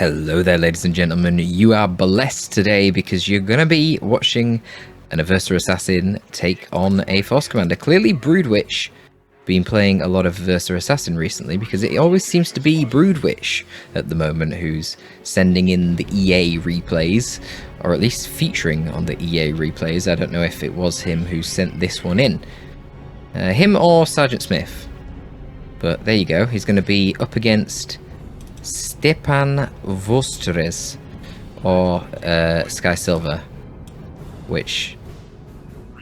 Hello there, ladies and gentlemen. You are blessed today because you're going to be watching an Aversa Assassin take on a Force Commander. Clearly, Broodwich been playing a lot of Aversa Assassin recently because it always seems to be Broodwich at the moment who's sending in the EA replays, or at least featuring on the EA replays. I don't know if it was him who sent this one in. Him or Sergeant Smith. But there you go. He's going to be up against Stepan Vostres or Skysilver, which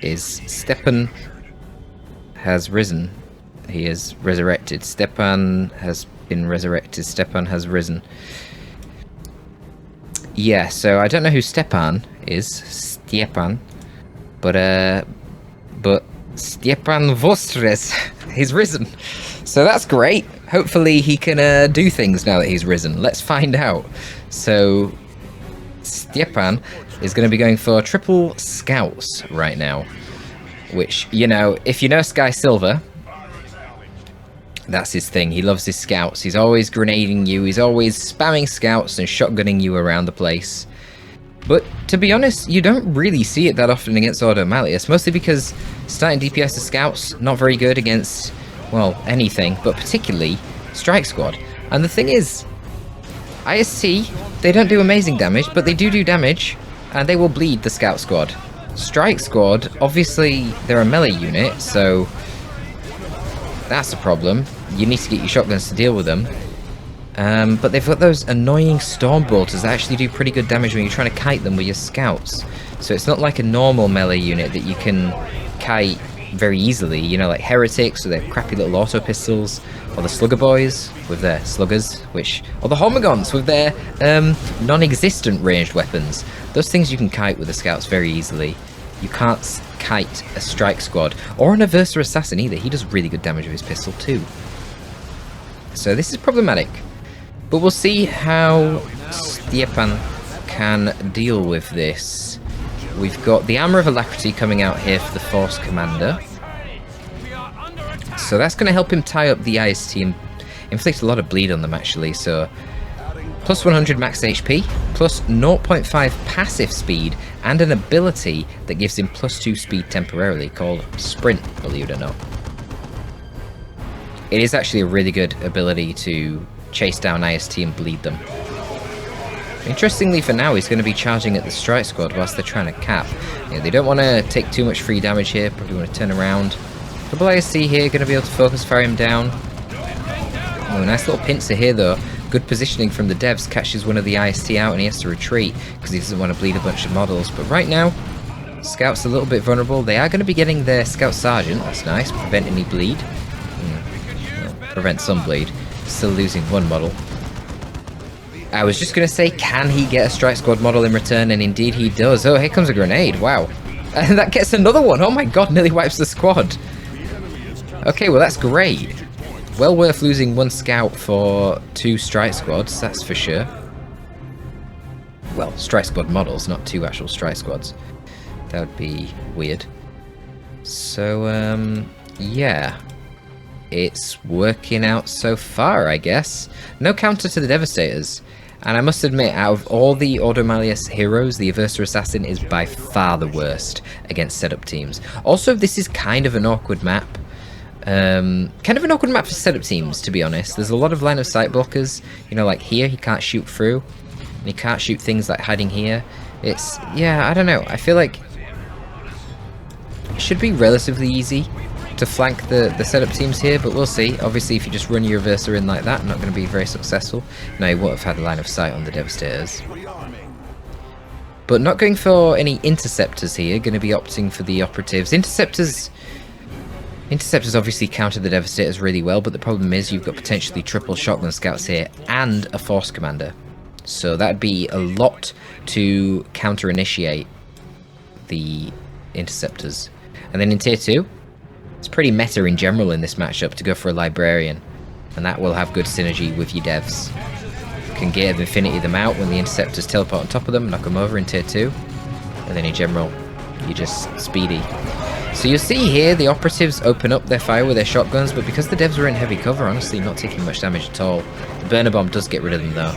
is Stepan has risen. He is resurrected. Stepan has been resurrected. Stepan has risen. Yeah, so I don't know who Stepan is. Stepan, but Stepan Vostres, he's risen. So that's great. Hopefully he can do things now that he's risen. Let's find out. So Stepan is going to be going for triple scouts right now. Which, you know, if you know Skysilver, that's his thing. He loves his scouts. He's always grenading you. He's always spamming scouts and shotgunning you around the place. But to be honest, you don't really see it that often against Ordo Malleus. Mostly because starting DPS to scouts, not very good against, well, anything, but particularly Strike Squad. And the thing is, IST, they don't do amazing damage, but they do damage, and they will bleed the Scout Squad. Strike Squad, obviously, they're a melee unit, so that's a problem. You need to get your shotguns to deal with them. But they've got those annoying Storm Bolters that actually do pretty good damage when you're trying to kite them with your scouts. So it's not like a normal melee unit that you can kite very easily, you know, like Heretics with their crappy little auto pistols, or the Slugger Boys with their sluggers, or the Homagons with their non-existent ranged weapons. Those things you can kite with the scouts very easily. You can't kite a Strike Squad, or an Aversa Assassin either. He does really good damage with his pistol too. So this is problematic. But we'll see how Stepan can deal with this. We've got the Armour of Alacrity coming out here for the Force Commander. So that's going to help him tie up the IST and inflict a lot of bleed on them actually. So plus 100 max HP, plus 0.5 passive speed, and an ability that gives him plus 2 speed temporarily called Sprint, believe it or not. It is actually a really good ability to chase down IST and bleed them. Interestingly, for now, he's going to be charging at the Strike Squad whilst they're trying to cap. Yeah, they don't want to take too much free damage here, probably want to turn around. Double IST here, going to be able to focus fire him down. Oh, nice little pincer here though. Good positioning from the devs, catches one of the IST out and he has to retreat because he doesn't want to bleed a bunch of models. But right now, Scout's a little bit vulnerable. They are going to be getting their Scout Sergeant, that's nice, prevent any bleed. Well, prevent some bleed. Still losing one model. I was just going to say, can he get a Strike Squad model in return? And indeed he does. Oh, here comes a grenade. Wow. And that gets another one. Oh my god, nearly wipes the squad. Okay, well that's great. Well worth losing one Scout for 2 Strike Squads, that's for sure. Well, Strike Squad models, not 2 actual Strike Squads. That would be weird. So, yeah. It's working out so far, I guess. No counter to the Devastators. And I must admit, out of all the Ordo Malleus heroes, the Aversa Assassin is by far the worst against setup teams. Also, this is kind of an awkward map. Kind of an awkward map for setup teams, to be honest. There's a lot of line of sight blockers. You know, like here, he can't shoot through. And he can't shoot things like hiding here. It's, yeah, I don't know. I feel like it should be relatively easy to flank the setup teams here, but we'll see. Obviously, if you just run your Aversa in like that, not going to be very successful. No, you won't have had a line of sight on the Devastators. But not going for any Interceptors here, going to be opting for the Operatives. Interceptors obviously counter the Devastators really well, but the problem is you've got potentially triple Shotgun Scouts here and a Force Commander. So that'd be a lot to counter-initiate the Interceptors. And then in Tier 2, it's pretty meta in general in this matchup to go for a Librarian, and that will have good synergy with your devs. You can Gate of Infinity them out when the Interceptors teleport on top of them, knock them over in Tier 2, and then in general, you're just speedy. So you'll see here the Operatives open up their fire with their shotguns, but because the devs were in heavy cover, honestly not taking much damage at all. The Burner Bomb does get rid of them though.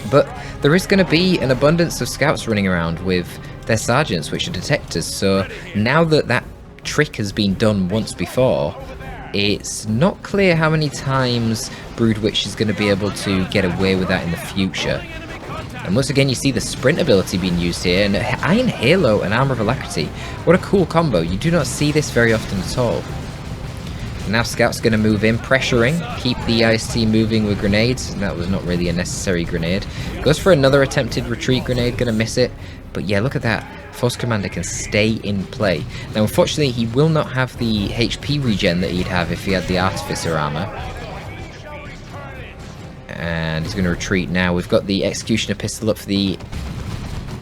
But there is going to be an abundance of scouts running around with their sergeants, which are detectors, so now that that trick has been done once before, it's not clear how many times Broodwich is going to be able to get away with that in the future. And once again, you see the sprint ability being used here, and Iron Halo and Armour of Alacrity. What a cool combo. You do not see this very often at all. And now Scout's going to move in, pressuring, keep the IST moving with grenades. That was not really a necessary grenade. Goes for another attempted retreat grenade, going to miss it. But yeah, look at that. Force Commander can stay in play. Now, unfortunately, he will not have the HP regen that he'd have if he had the Artificer armor. And he's going to retreat now. We've got the Executioner pistol up for the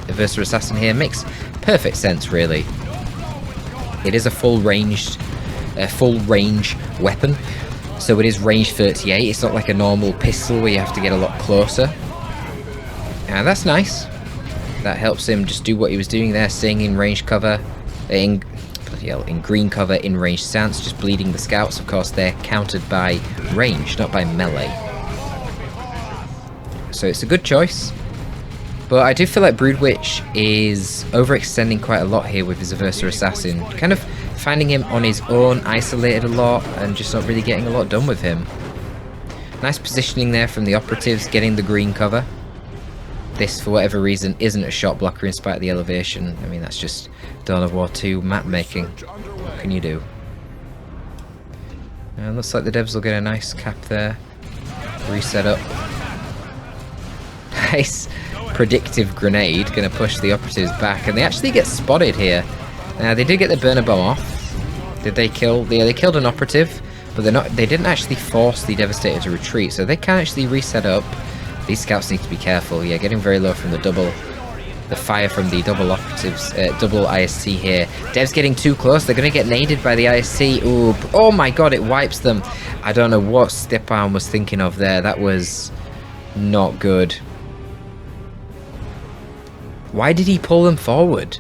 Adversary Assassin here. Makes perfect sense, really. It is a full range weapon, so it is range 38. It's not like a normal pistol where you have to get a lot closer. And that's nice. That helps him just do what he was doing there, staying in range cover, in green cover, in range stance, just bleeding the scouts. Of course, they're countered by range, not by melee. So it's a good choice. But I do feel like Broodwich is overextending quite a lot here with his Adversary Assassin. Kind of finding him on his own, isolated a lot, and just not really getting a lot done with him. Nice positioning there from the operatives, getting the green cover. This, for whatever reason, isn't a shot blocker in spite of the elevation. I mean, that's just Dawn of War 2 map making. What can you do? And looks like the devs will get a nice cap there. Reset up. Nice predictive grenade, going to push the operatives back, and they actually get spotted here. Now they did get the burner bomb off. Did they kill? Yeah, they killed an operative, but they didn't actually force the Devastator to retreat, so they can actually reset up. These scouts need to be careful. Yeah, getting very low from the fire from the double operatives, double IST here. Dev's getting too close. They're going to get naded by the IST. Ooh, oh my god, it wipes them. I don't know what Stepan was thinking of there. That was not good. Why did he pull them forward?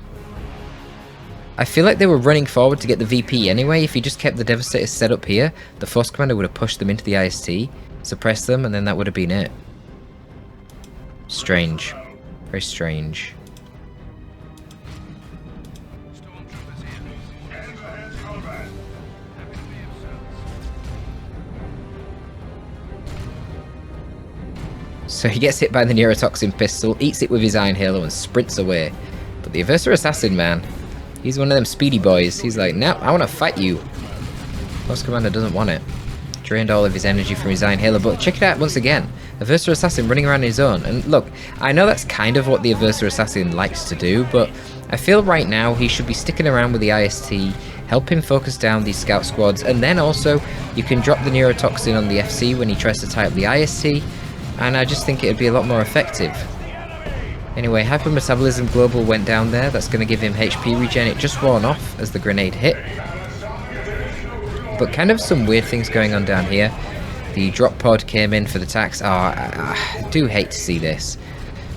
I feel like they were running forward to get the VP anyway. If he just kept the Devastator set up here, the Force Commander would have pushed them into the IST, suppressed them, and then that would have been it. Strange. Very strange. So he gets hit by the Neurotoxin pistol, eats it with his Iron Halo, and sprints away. But the Adversary Assassin, man, he's one of them speedy boys. He's like, no, I want to fight you. Force Commander doesn't want it. Drained all of his energy from his Iron Halo, but check it out once again. Adversary Assassin running around on his own. And look, I know that's kind of what the Adversary Assassin likes to do, but I feel right now he should be sticking around with the IST, help him focus down these scout squads, and then also you can drop the Neurotoxin on the FC when he tries to tie up the IST, and I just think it would be a lot more effective. Anyway, Hypermetabolism Global went down there. That's going to give him HP regen. It just worn off as the grenade hit. But kind of some weird things going on down here. The drop pod came in for the tax. Oh, I do hate to see this.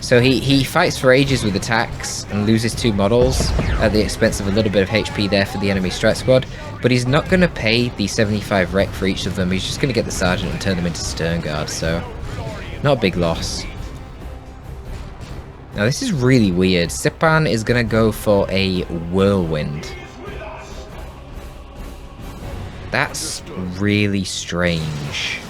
So he fights for ages with the tax and loses 2 models at the expense of a little bit of HP there for the enemy strike squad. But he's not going to pay the 75 rec for each of them. He's just going to get the sergeant and turn them into stern guards. So not a big loss. Now this is really weird. Stepan is going to go for a whirlwind. That's really strange.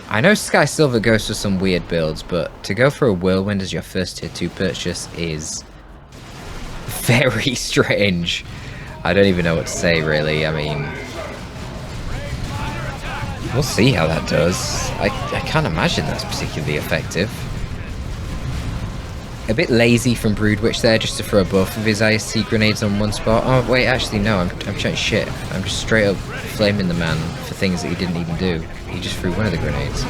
I know Skysilver goes for some weird builds, but to go for a whirlwind as your first tier 2 purchase is very strange. I don't even know what to say, really. I mean, we'll see how that does. I can't imagine that's particularly effective. A bit lazy from Broodwich there, just to throw both of his IST grenades on one spot. Oh wait, actually no, I'm chatting shit. I'm just straight up flaming the man for things that he didn't even do. He just threw one of the grenades.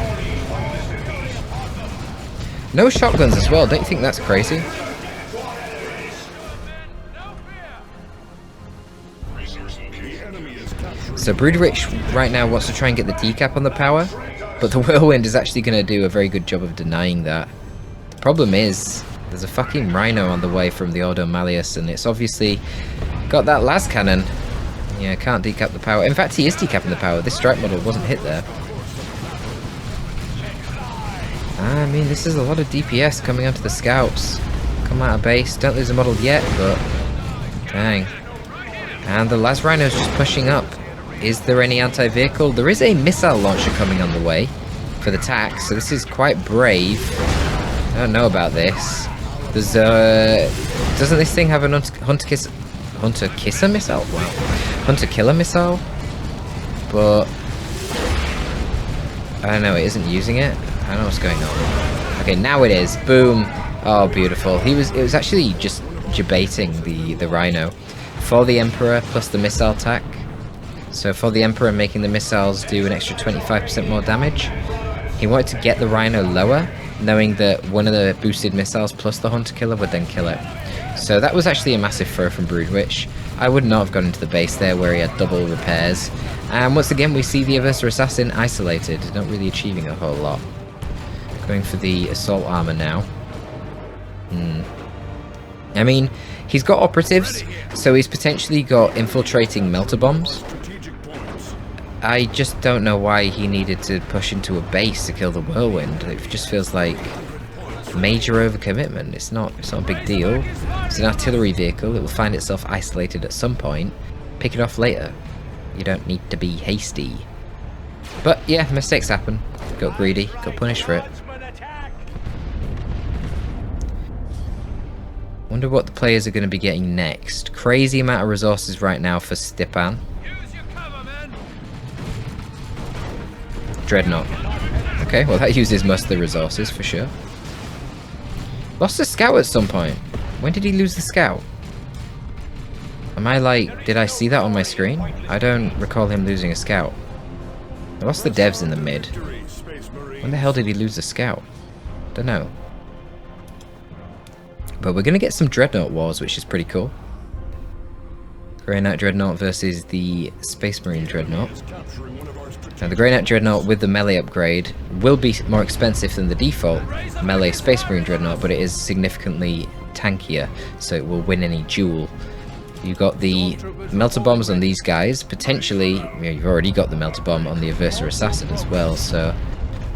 No shotguns as well, don't you think that's crazy? So Broodwich right now wants to try and get the decap on the power, but the Whirlwind is actually going to do a very good job of denying that. The problem is, there's a fucking Rhino on the way from the Ordo Malleus, and it's obviously got that las cannon. Yeah, can't decap the power. In fact, he is decapping the power. This strike model wasn't hit there. I mean, this is a lot of DPS coming onto the scouts. Come out of base. Don't lose a model yet, but... dang. And the last Rhino's just pushing up. Is there any anti-vehicle? There is a missile launcher coming on the way for the tack, so this is quite brave. I don't know about this. There's doesn't this thing have an hunter kisser missile? Wow. Hunter killer missile? But I don't know, it isn't using it. I don't know what's going on. Okay, now it is. Boom. Oh, beautiful. It was actually just debating the Rhino for the Emperor plus the missile attack. So for the Emperor, making the missiles do an extra 25% more damage. He wanted to get the Rhino lower, knowing that one of the boosted missiles plus the Hunter Killer would then kill it. So that was actually a massive throw from Broodwich. I would not have gone into the base there where he had double repairs. And once again, we see the Aversa Assassin isolated, not really achieving a whole lot. Going for the assault armor now. I mean, he's got operatives, so he's potentially got infiltrating melter bombs. I just don't know why he needed to push into a base to kill the Whirlwind. It just feels like major overcommitment. It's not a big deal. It's an artillery vehicle. It will find itself isolated at some point. Pick it off later. You don't need to be hasty. But yeah, mistakes happen. Got greedy. Got punished for it. Wonder what the players are going to be getting next. Crazy amount of resources right now for Stepan. Dreadnought. Okay, well that uses most of the resources for sure. Lost a scout at some point. When did he lose the scout? Am I like, did I see that on my screen? I don't recall him losing a scout. I lost the devs in the mid. When the hell did he lose the scout? Don't know. But we're going to get some Dreadnought wars, which is pretty cool. Grey Knight Dreadnought versus the Space Marine Dreadnought. Now the Grey Knight Dreadnought with the melee upgrade will be more expensive than the default melee Space Marine Dreadnought, but it is significantly tankier, so it will win any duel. You've got the melter bombs on these guys, potentially, you've already got the melter bomb on the Aversa Assassin as well, so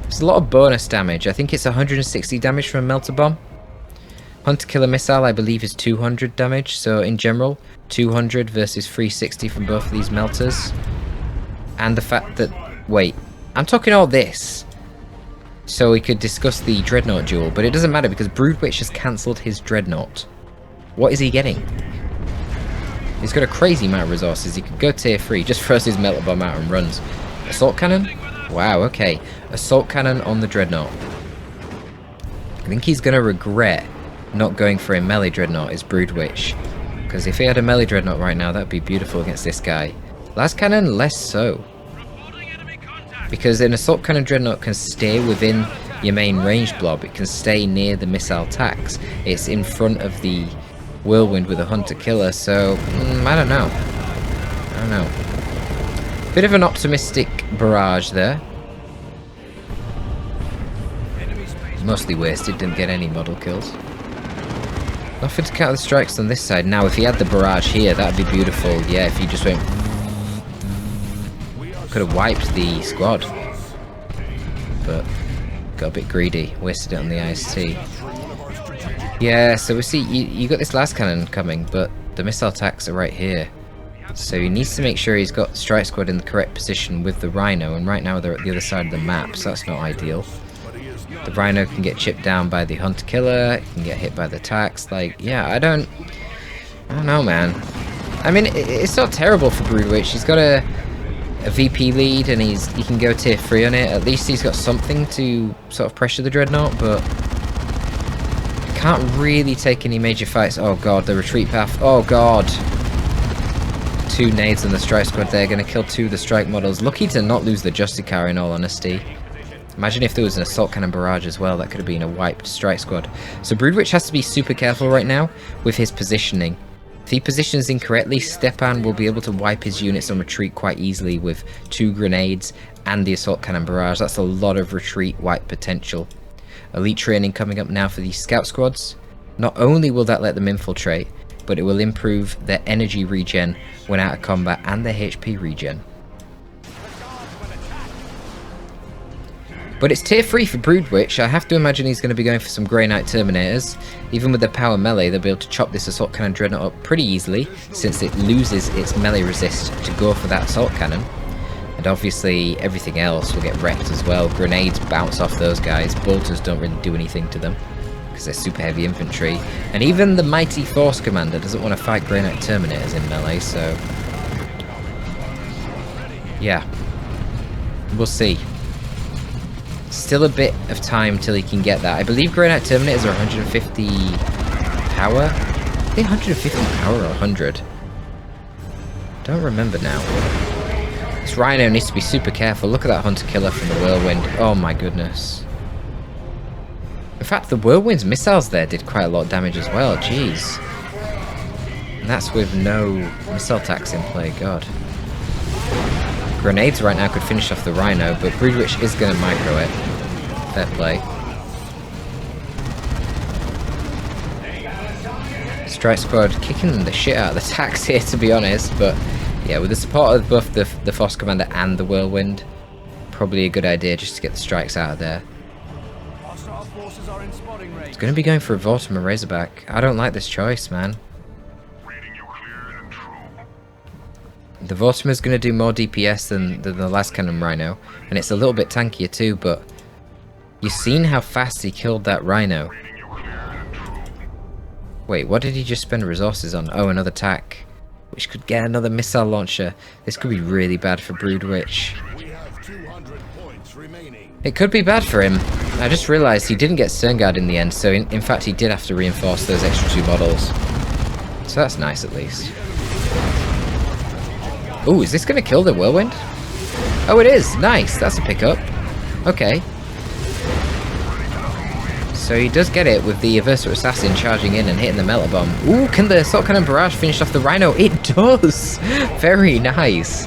there's a lot of bonus damage. I think it's 160 damage from a melter bomb. Hunter Killer Missile, I believe, is 200 damage, so in general, 200 versus 360 from both of these melters. And the fact that... wait, I'm talking all this so we could discuss the Dreadnought duel, but it doesn't matter because Broodwich has cancelled his Dreadnought. What is he getting? He's got a crazy amount of resources. He could go tier 3, just throws his melter bomb out and runs. Assault Cannon? Wow, okay. Assault Cannon on the Dreadnought. I think he's going to regret not going for a melee Dreadnought is Broodwich. Because if he had a melee Dreadnought right now, that would be beautiful against this guy. Last Cannon, less so. Because an Assault Cannon Dreadnought can stay within your main range blob. It can stay near the missile attacks. It's in front of the Whirlwind with a Hunter Killer, so I don't know. I don't know. Bit of an optimistic barrage there. Mostly wasted, didn't get any model kills. Nothing to counter the strikes on this side. Now, if he had the barrage here, that'd be beautiful. Yeah, if he just went... could have wiped the squad. But got a bit greedy. Wasted it on the IST. Yeah, so we see, you got this last cannon coming, but the missile attacks are right here. So he needs to make sure he's got Strike Squad in the correct position with the Rhino, and right now they're at the other side of the map, so that's not ideal. The Rhino can get chipped down by the Hunter Killer, it can get hit by the attacks, like, yeah, I don't know, man. I mean, it's not terrible for Broodwich. He's got a VP lead, and he can go tier 3 on it. At least he's got something to sort of pressure the Dreadnought, but can't really take any major fights. Oh god, the retreat path. Oh god. 2 nades on the Strike Squad there, going to kill 2 of the Strike models. Lucky to not lose the Justicar, in all honesty. Imagine if there was an Assault Cannon barrage as well, that could have been a wiped Strike Squad. So Broodwich has to be super careful right now with his positioning. If he positions incorrectly, Stepan will be able to wipe his units on retreat quite easily with 2 grenades and the Assault Cannon barrage. That's a lot of retreat wipe potential. Elite training coming up now for these scout squads. Not only will that let them infiltrate, but it will improve their energy regen when out of combat and their HP regen. But it's tier 3 for Broodwich. I have to imagine he's going to be going for some Grey Knight Terminators. Even with the power melee, they'll be able to chop this Assault Cannon Dreadnought up pretty easily, since it loses its melee resist to go for that Assault Cannon. And obviously everything else will get wrecked as well. Grenades bounce off those guys. Bolters don't really do anything to them, because they're super heavy infantry. And even the mighty Force Commander doesn't want to fight Grey Knight Terminators in melee, so... yeah. We'll see. Still a bit of time till he can get that. I believe Grey Knight Terminators are 150 power? I think 150 power or 100. Don't remember now. This Rhino needs to be super careful. Look at that Hunter Killer from the Whirlwind. Oh my goodness. In fact, the Whirlwind's missiles there did quite a lot of damage as well. Jeez. And that's with no missile attacks in play. God. Grenades right now could finish off the Rhino, but Broodwich is going to micro it. Fair play. Strike Squad kicking the shit out of the tax here, to be honest, but yeah, with the support of both the Force Commander and the Whirlwind, probably a good idea just to get the strikes out of there. He's going to be going for a Vortimer Razorback. I don't like this choice, man. The Vortimer is going to do more DPS than the last Cannon Rhino, and it's a little bit tankier too, but you've seen how fast he killed that Rhino. Wait, what did he just spend resources on? Oh, another tack, which could get another missile launcher. This could be really bad for Broodwich. It could be bad for him. I just realised he didn't get Sternguard in the end, so in fact he did have to reinforce those extra 2 models. So that's nice at least. Ooh, is this going to kill the Whirlwind? Oh, it is! Nice! That's a pickup. Okay. So he does get it with the Aversa Assassin charging in and hitting the Melter Bomb. Ooh, can the Assault Cannon Barrage finish off the Rhino? It does! Very nice.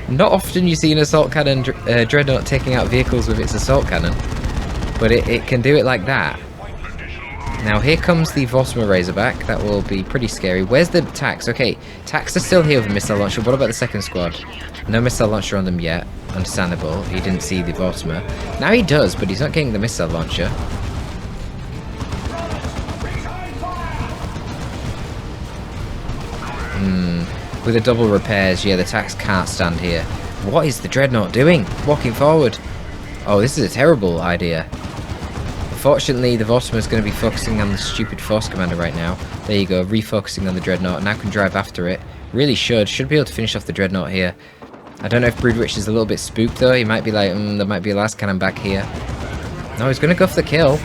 Not often you see an Assault Cannon Dreadnought taking out vehicles with its Assault Cannon, but it can do it like that. Now here comes the Vortimer Razorback. That will be pretty scary. Where's the Tax? Okay, Tax are still here with a missile launcher. What about the second squad? No missile launcher on them yet. Understandable. He didn't see the Vortimer. Now he does, but he's not getting the missile launcher. With the double repairs, yeah, the Tax can't stand here. What is the Dreadnought doing? Walking forward. Oh, this is a terrible idea. Unfortunately, the Vortimer is going to be focusing on the stupid Force Commander right now. There you go, refocusing on the Dreadnought. Now can drive after it. Really should be able to finish off the Dreadnought here. I don't know if Broodwich is a little bit spooked though. He might be like, there might be a last cannon back here. No, he's going to go for the kill.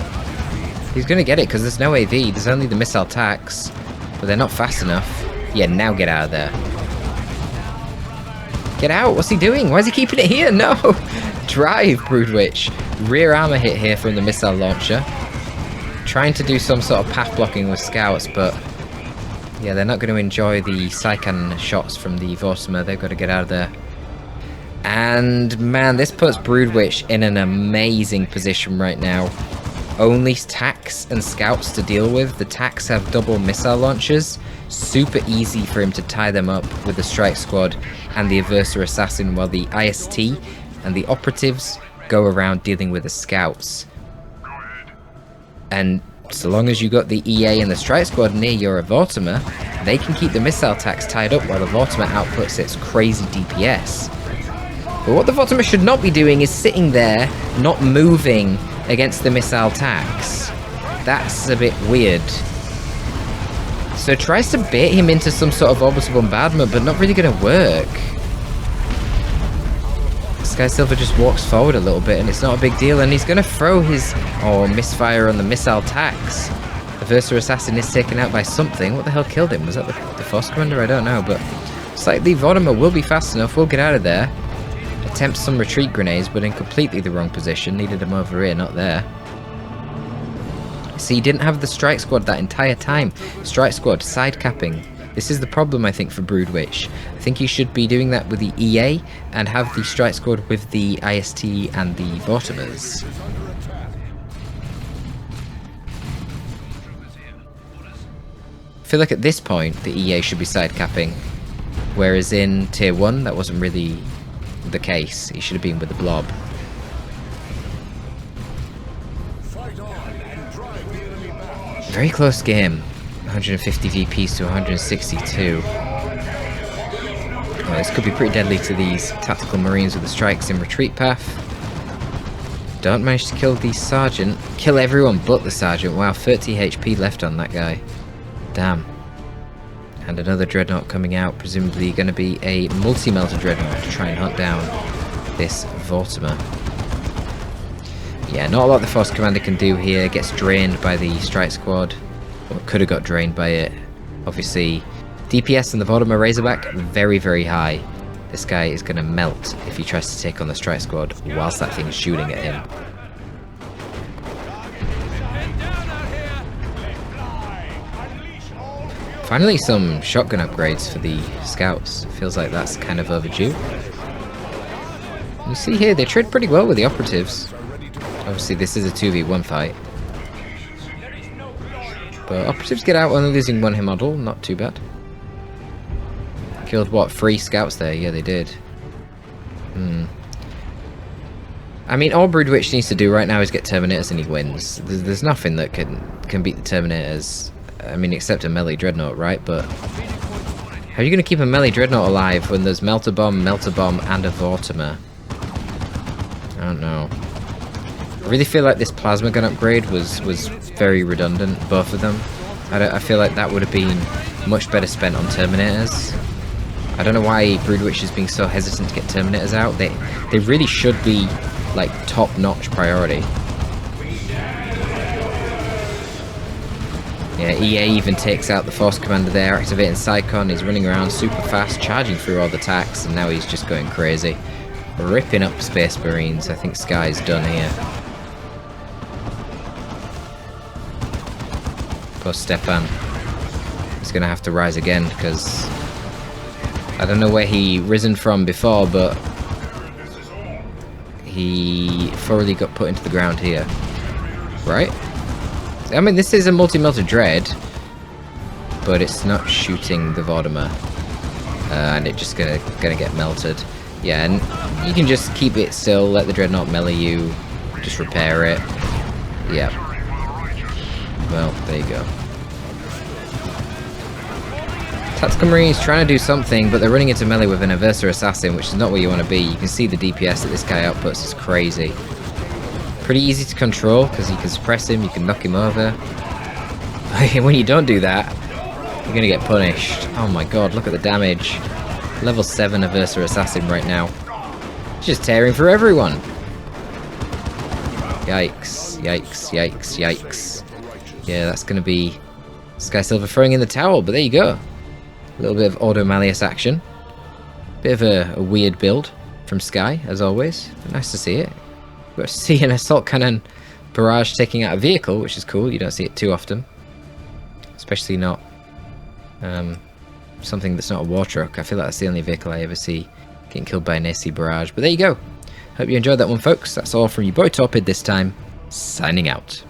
He's going to get it because there's no AV. There's only the missile attacks, but they're not fast enough. Yeah, now get out of there. Get out! What's he doing? Why is he keeping it here? No! Drive, Broodwich. Rear armor hit here from the missile launcher. Trying to do some sort of path blocking with scouts, but yeah, they're not going to enjoy the Psycan shots from the Vortimer. They've got to get out of there. And man, this puts Broodwich in an amazing position right now. Only Tax and scouts to deal with. The Tax have double missile launchers. Super easy for him to tie them up with the Strike Squad and the Aversa Assassin, while the IST and the operatives go around dealing with the scouts. And so long as you got the EA and the Strike Squad near your Vortimer, they can keep the missile attacks tied up while the Vortimer outputs its crazy DPS. But what the Vortimer should not be doing is sitting there, not moving against the missile attacks. That's a bit weird. So it tries to bait him into some sort of orbital bombardment, but not really going to work. Skysilver just walks forward a little bit and it's not a big deal, and he's going to throw his misfire on the missile attacks. The Aversa Assassin is taken out by something. What the hell killed him? Was that the Force Commander? I don't know, but it's like the Vortimer will be fast enough. We'll get out of there. Attempt some retreat grenades, but in completely the wrong position. Needed them over here, not there. See, he didn't have the Strike Squad that entire time. Strike Squad, side capping. This is the problem, I think, for Broodwich. I think he should be doing that with the EA and have the Strike Squad with the IST and the Vortimers. I feel like at this point, the EA should be side capping. Whereas in Tier 1, that wasn't really the case. He should have been with the Blob. Very close game. 150 VPs to 162. Oh, this could be pretty deadly to these tactical marines with the strikes in retreat path. Don't manage to kill the sergeant. Kill everyone but the sergeant. Wow, 30 HP left on that guy. Damn. And another Dreadnought coming out, presumably going to be a multi-melter Dreadnought to try and hunt down this Vortimer. Yeah, not a lot the Force Commander can do here. Gets drained by the Strike Squad. Or could have got drained by it. Obviously, DPS in the Vortimer Razorback, very, very high. This guy is going to melt if he tries to take on the Strike Squad whilst that thing is shooting at him. Finally some shotgun upgrades for the scouts. Feels like that's kind of overdue. You see here, they trade pretty well with the operatives. Obviously this is a 2v1 fight. But operatives get out only losing one hit model, not too bad. Killed what, 3 scouts there? Yeah, they did. I mean, all Broodwich needs to do right now is get Terminators and he wins. There's nothing that can beat the Terminators. I mean, except a melee Dreadnought, right? But how are you going to keep a melee Dreadnought alive when there's Melter Bomb, and a Vortimer? I don't know. I really feel like this Plasma Gun upgrade was very redundant, both of them. I feel like that would have been much better spent on Terminators. I don't know why Broodwich is being so hesitant to get Terminators out. They really should be, like, top-notch priority. Yeah, EA even takes out the Force Commander there, activating Psychon. He's running around super fast, charging through all the attacks, and now he's just going crazy. Ripping up Space Marines. I think Sky's done here. Poor Stepan. He's going to have to rise again, because I don't know where he risen from before, but he thoroughly got put into the ground here. Right? I mean, this is a multi-melter Dread, but it's not shooting the Vortimer, and it's just gonna get melted. Yeah, and you can just keep it still, let the Dreadnought melee you, just repair it. Yeah. Well, there you go. Tactical Marines trying to do something, but they're running into melee with an Aversa Assassin, which is not where you want to be. You can see the DPS that this guy outputs is crazy. Pretty easy to control, because you can suppress him, you can knock him over. When you don't do that, you're going to get punished. Oh my god, look at the damage. Level 7 Aversa Assassin right now. Just tearing through everyone. Yikes, yikes, yikes, yikes. Yeah, that's going to be Skysilver throwing in the towel, but there you go. A little bit of Auto Malleus action. Bit of a weird build from Sky, as always. But nice to see it. We've got to see an assault cannon barrage taking out a vehicle, which is cool. You don't see it too often. Especially not something that's not a war truck. I feel like that's the only vehicle I ever see getting killed by an AC barrage. But there you go. Hope you enjoyed that one, folks. That's all from your boy Torpid this time. Signing out.